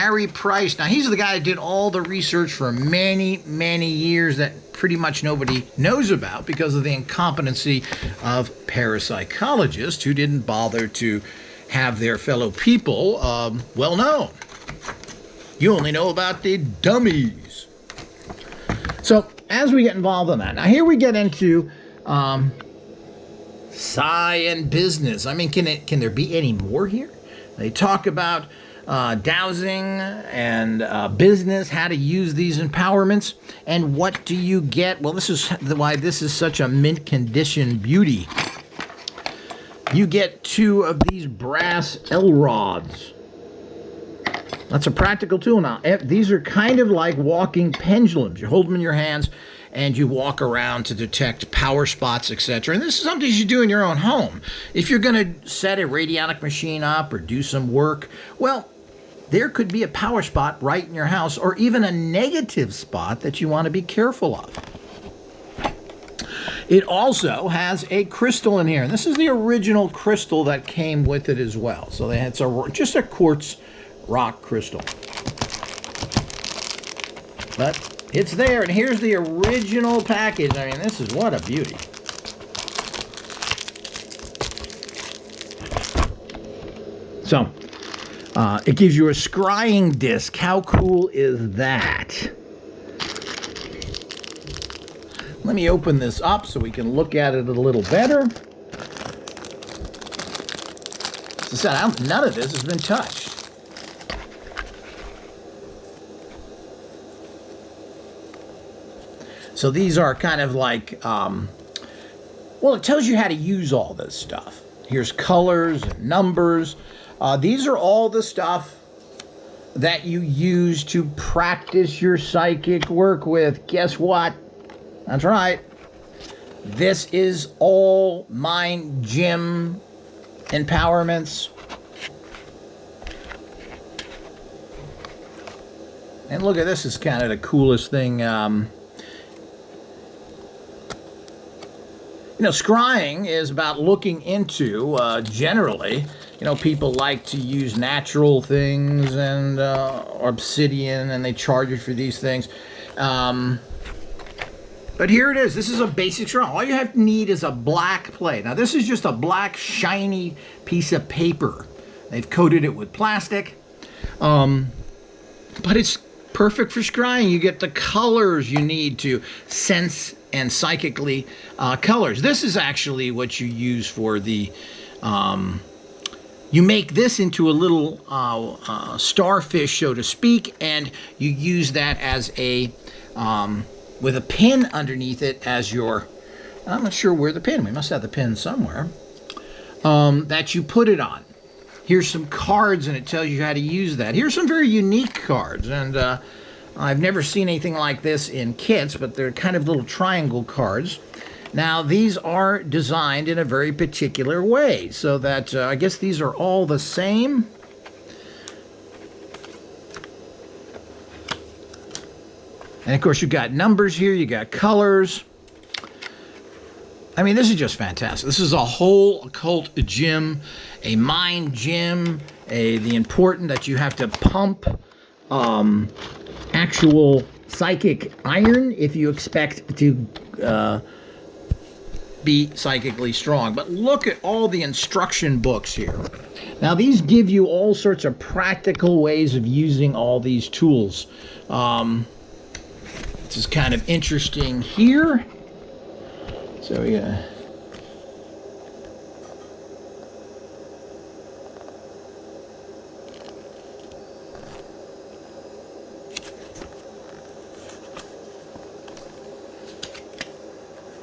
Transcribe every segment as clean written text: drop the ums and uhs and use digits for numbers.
Harry Price. Now, he's the guy that did all the research for many, many years that pretty much nobody knows about because of the incompetency of parapsychologists who didn't bother to have their fellow people well known. You only know about the dummies. So, as we get involved in that, now here we get into sci and business. I mean, can there be any more here? They talk about dowsing and business, how to use these empowerments, and what do you get? Well, this is why this is such a mint condition beauty. You get 2 of these brass L rods. That's a practical tool now. These are kind of like walking pendulums. You hold them in your hands and you walk around to detect power spots, etc. And this is something you do in your own home. If you're going to set a radionic machine up or do some work, well, there could be a power spot right in your house, or even a negative spot that you want to be careful of. It also has a crystal in here, and this is the original crystal that came with it as well. So it's just a quartz rock crystal. But it's there, and here's the original package. I mean, this is what a beauty. So, it gives you a scrying disc. How cool is that? Let me open this up so we can look at it a little better. As I said, none of this has been touched. So these are kind of like, well, it tells you how to use all this stuff. Here's colors and numbers. These are all the stuff that you use to practice your psychic work with. Guess what? That's right. This is all mind gym empowerments. And look at this, is kind of the coolest thing. You know, scrying is about looking into, generally, you know, people like to use natural things and obsidian, and they charge you for these things. But here it is. This is a basic scrying. All you have to need is a black plate. Now, this is just a black, shiny piece of paper. They've coated it with plastic. But it's perfect for scrying. You get the colors you need to sense and psychically colors. This is actually what you use for the, you make this into a little starfish, so to speak, and you use that as a, with a pin underneath it as your, I'm not sure where the pin, we must have the pin somewhere, that you put it on. Here's some cards, and it tells you how to use that. Here's some very unique cards, and I've never seen anything like this in kits, but they're kind of little triangle cards. Now, these are designed in a very particular way, so that I guess these are all the same. And of course, you've got numbers here, you got colors. I mean, this is just fantastic. This is a whole occult gym, a mind gym, the important that you have to pump actual psychic iron if you expect to be psychically strong. But look at all the instruction books here. Now, these give you all sorts of practical ways of using all these tools. This is kind of interesting here. So, yeah.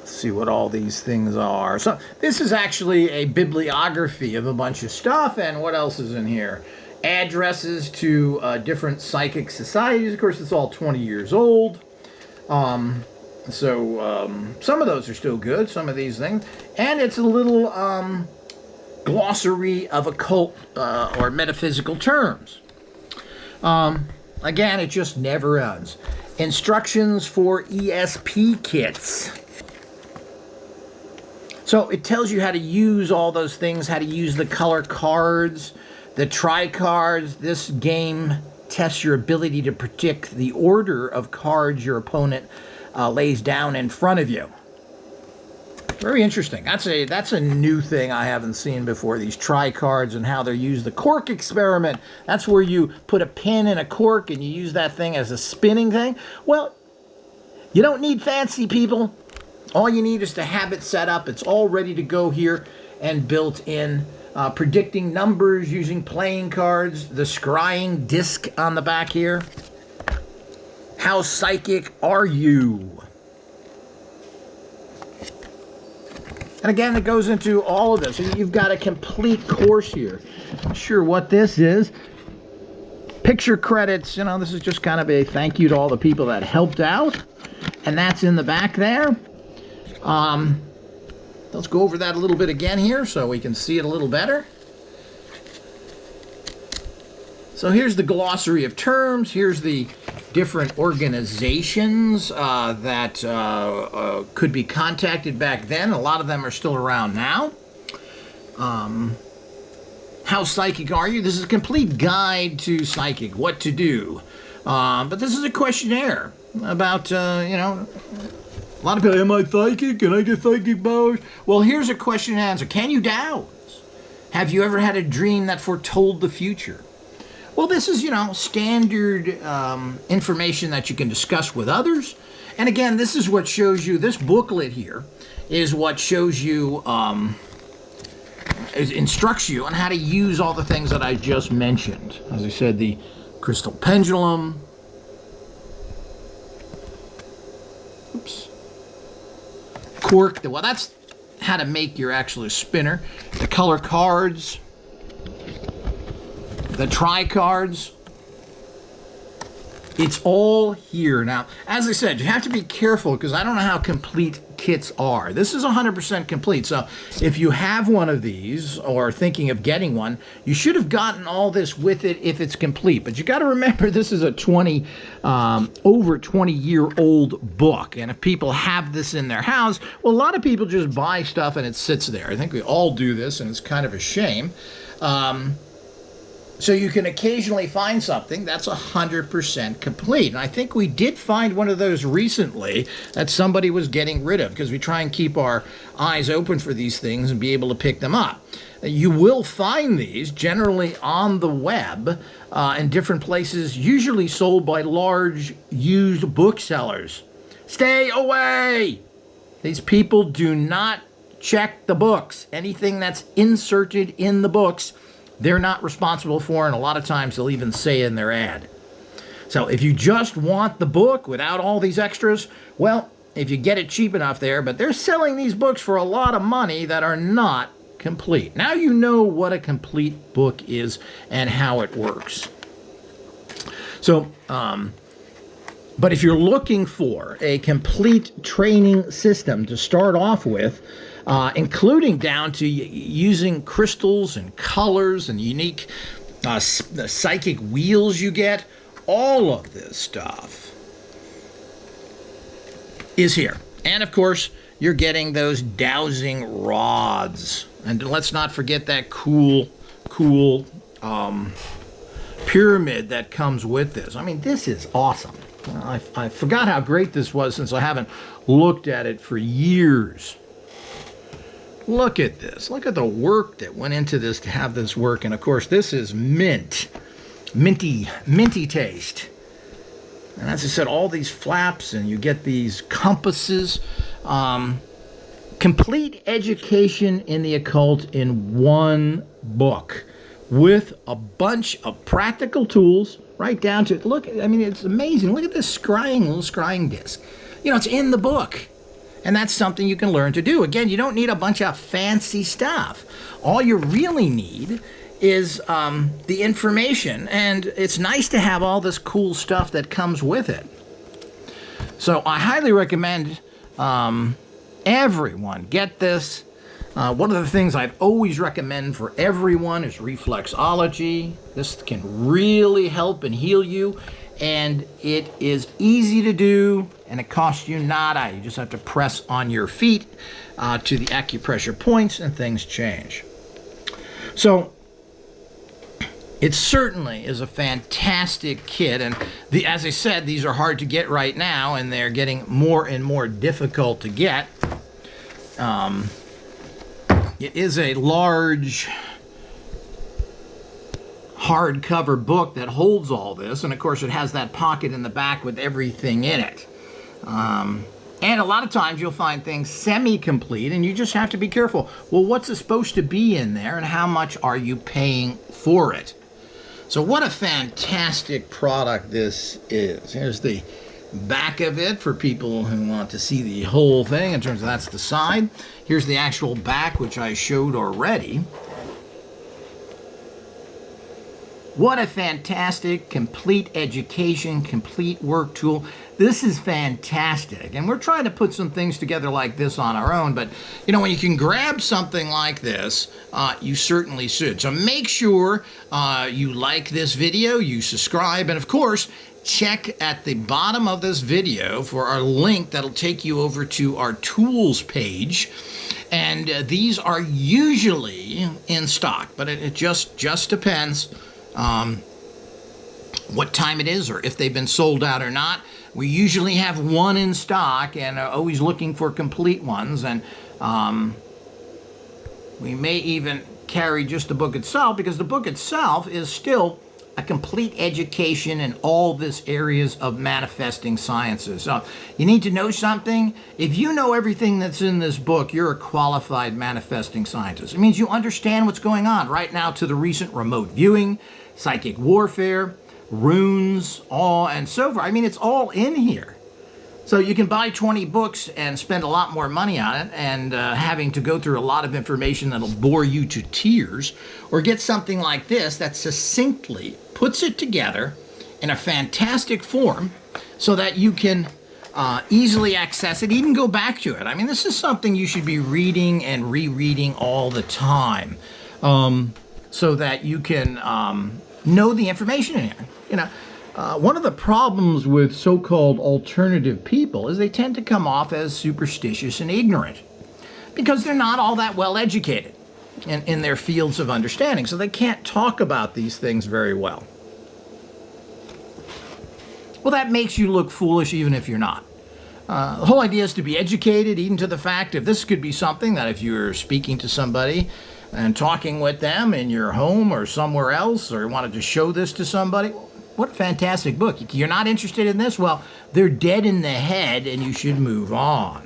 See what all these things are. So this is actually a bibliography of a bunch of stuff. And what else is in here? Addresses to different psychic societies. Of course, it's all 20 years old. Some of those are still good, some of these things. And it's a little glossary of occult or metaphysical terms. Again, it just never ends. Instructions for ESP kits. So it tells you how to use all those things, how to use the color cards, the tri-cards. This game tests your ability to predict the order of cards your opponent lays down in front of you. Very interesting. That's a new thing I haven't seen before, these try cards and how they're used. The cork experiment, that's where you put a pin in a cork and you use that thing as a spinning thing. Well, you don't need fancy, people. All you need is to have it set up. It's all ready to go here and built in. Predicting numbers using playing cards, the scrying disc on the back here. How psychic are you? And again, it goes into all of this. You've got a complete course here. Not sure what this is. Picture credits, you know, this is just kind of a thank you to all the people that helped out. And that's in the back there. Let's go over that a little bit again here so we can see it a little better. So here's the glossary of terms. Here's the different organizations that could be contacted back then. A lot of them are still around now. How psychic are you? This is a complete guide to psychic, what to do. But this is a questionnaire about, you know, a lot of people, am I psychic? Can I get psychic powers? Well, here's a question and answer. Can you douse? Have you ever had a dream that foretold the future? Well, this is, you know, standard information that you can discuss with others. And again, this is what shows you, this booklet here is what shows you, instructs you on how to use all the things that I just mentioned. As I said, the crystal pendulum. Oops. Cork, well, that's how to make your actual spinner. The color cards, the try cards. It's all here. Now, as I said, you have to be careful because I don't know how complete kits are. This is 100% complete. So if you have one of these or are thinking of getting one, you should have gotten all this with it if it's complete. But you got to remember this is a over 20-year-old book. And if people have this in their house, well, a lot of people just buy stuff and it sits there. I think we all do this and it's kind of a shame. So you can occasionally find something that's 100% complete. And I think we did find one of those recently that somebody was getting rid of because we try and keep our eyes open for these things and be able to pick them up. You will find these generally on the web in different places, usually sold by large used booksellers. Stay away! These people do not check the books. Anything that's inserted in the books, they're not responsible for, and a lot of times they'll even say in their ad. So if you just want the book without all these extras, well, if you get it cheap enough there, but they're selling these books for a lot of money that are not complete. Now you know what a complete book is and how it works. So, but if you're looking for a complete training system to start off with, including down to using crystals and colors and unique psychic wheels you get, all of this stuff is here. And of course, you're getting those dowsing rods. And let's not forget that cool pyramid that comes with this. I mean, this is awesome. I forgot how great this was since I haven't looked at it for years. Look at this. Look at the work that went into this to have this work. And of course, this is minty taste. And as I said, all these flaps, and you get these compasses. Complete education in the occult in one book with a bunch of practical tools right down to, look, I mean, it's amazing. Look at this little scrying disc. You know, it's in the book. And that's something you can learn to do. Again, you don't need a bunch of fancy stuff. All you really need is the information. And it's nice to have all this cool stuff that comes with it. So I highly recommend everyone get this. One of the things I'd always recommend for everyone is reflexology. This can really help and heal you. And it is easy to do, and it costs you nada. You just have to press on your feet to the acupressure points, and things change. So It certainly is a fantastic kit, and as I said, these are hard to get right now, and they're getting more and more difficult to get. It is a large hardcover book that holds all this, and of course it has that pocket in the back with everything in it. And a lot of times you'll find things semi-complete, and you just have to be careful. Well, what's it supposed to be in there, and how much are you paying for it? So what a fantastic product this is. Here's the back of it for people who want to see the whole thing. In terms of that's the side. Here's the actual back, which I showed already. What a fantastic, complete education, complete work tool. This is fantastic. And we're trying to put some things together like this on our own, but you know, when you can grab something like this, you certainly should. So make sure you like this video, you subscribe, and of course, check at the bottom of this video for our link that'll take you over to our tools page. And these are usually in stock, but it just depends what time it is or if they've been sold out or not. We usually have one in stock and are always looking for complete ones, and we may even carry just the book itself, because the book itself is still a complete education in all this areas of manifesting sciences. So you need to know something. If you know everything that's in this book, you're a qualified manifesting scientist. It means you understand what's going on right now to the recent remote viewing, psychic warfare, runes, all and so forth. I mean, it's all in here. So you can buy 20 books and spend a lot more money on it, and having to go through a lot of information that'll bore you to tears, or get something like this that succinctly puts it together in a fantastic form so that you can easily access it, even go back to it. I mean, this is something you should be reading and rereading all the time, so that you can know the information in here. You know, one of the problems with so-called alternative people is they tend to come off as superstitious and ignorant, because they're not all that well educated in their fields of understanding, so they can't talk about these things very well. Well, that makes you look foolish even if you're not. The whole idea is to be educated, even to the fact if this could be something that if you're speaking to somebody and talking with them in your home or somewhere else, or wanted to show this to somebody, what a fantastic book. You're not interested in this? Well, they're dead in the head and you should move on.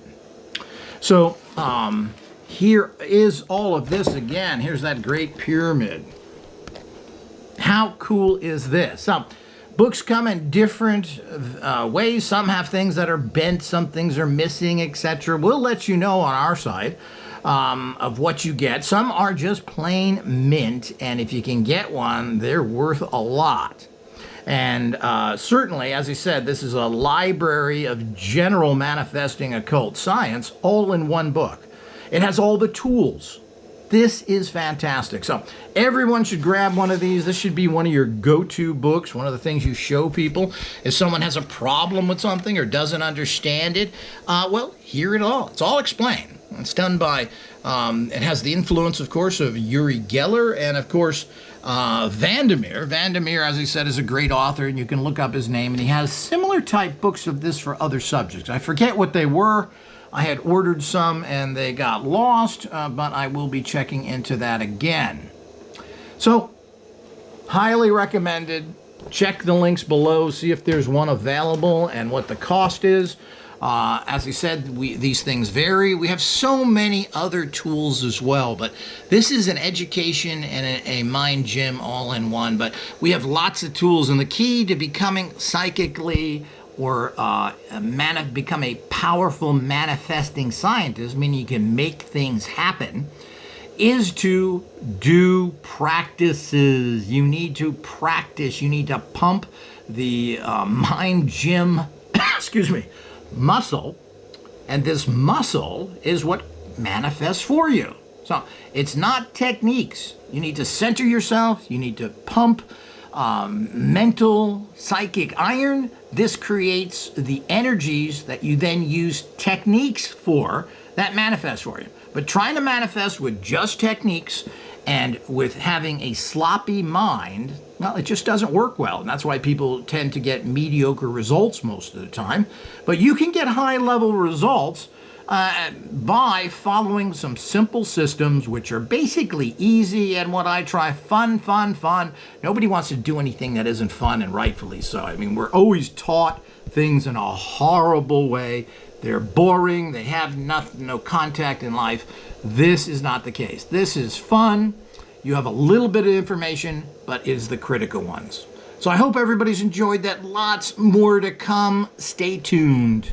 So here is all of this again. Here's that great pyramid. How cool is this? So, books come in different ways. Some have things that are bent, some things are missing, etc. We'll let you know on our side of what you get. Some are just plain mint, and if you can get one, they're worth a lot. And certainly, as I said, this is a library of general manifesting occult science, all in one book. It has all the tools. This is fantastic. So everyone should grab one of these. This should be one of your go-to books. One of the things you show people if someone has a problem with something or doesn't understand it. Well, hear it all. It's all explained. It's done by, it has the influence, of course, of Uri Geller and, of course, Vandermeer. Vandermeer, as I said, is a great author, and you can look up his name, and he has similar type books of this for other subjects. I forget what they were. I had ordered some and they got lost, but I will be checking into that again. So, highly recommended. Check the links below, see if there's one available and what the cost is. As I said, these things vary. We have so many other tools as well, but this is an education and a mind gym all in one. But we have lots of tools, and the key to becoming psychically or become a powerful manifesting scientist, meaning you can make things happen, is to do practices. You need to practice. You need to pump the mind gym, excuse me, muscle, and this muscle is what manifests for you. So it's not techniques. You need to center yourself. You need to pump mental, psychic iron. This creates the energies that you then use techniques for that manifest for you. But trying to manifest with just techniques And with having a sloppy mind, well, it just doesn't work well. And that's why people tend to get mediocre results most of the time. But you can get high-level results by following some simple systems, which are basically easy and what I try, fun, fun, fun. Nobody wants to do anything that isn't fun, and rightfully so. I mean, we're always taught things in a horrible way. They're boring. They have no contact in life. This is not the case. This is fun. You have a little bit of information, but it is the critical ones. So I hope everybody's enjoyed that. Lots more to come. Stay tuned.